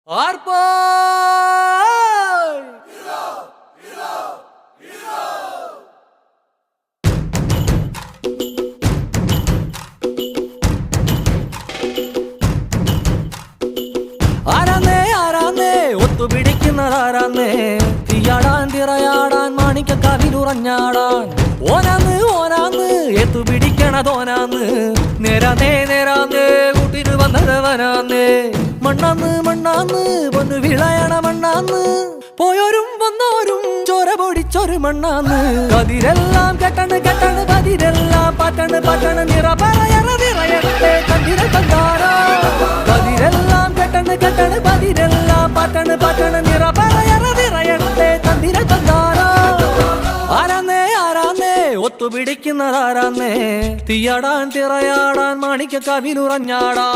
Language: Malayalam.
ആർപ്പാ ആരാന്നേ ആരാന്നേ ഒത്തുപിടിക്കുന്നതാരാന്നേ തീയാടാൻ തിറയാടാൻ മാണിക്കക്കാവിലുറഞ്ഞാടാൻ ഓനാന്ന് ഓനാന്ന് എത്തുപിടിക്കണതോനാന്ന് നേരാന്നേ നേരാന്നേ കൂട്ടിന് വന്നതവനാന്നേ മണ്ണാന്ന് മണ്ണാന്ന് പൊന്നു വിളയണ മണ്ണാന്ന് പോയോരും വന്നോരും ചോര പൊടിച്ചൊരു മണ്ണാന്ന് കതിരെല്ലാം കെട്ടണ് കെട്ടണ് കതിരെല്ലാം പാറ്റണ് പാറ്റണ് നിറ പറയണ നിറയട്ടെ കതിര കണ്ടാരോ കതിരെല്ലാം കെട്ടണ് കെട്ടണ് കതിരെല്ലാം പാറ്റണ് പാറ്റണ് നിറ പറയണ നിറയട്ടെ കതിര കണ്ടാരോ ആരാന്നേ ആരാന്നേ ഒത്തുപിടിക്കുന്നതാരാന്നേ തീയാടാൻ തിറയാടാൻ മാണിക്കക്കാവിലുറഞ്ഞാടാ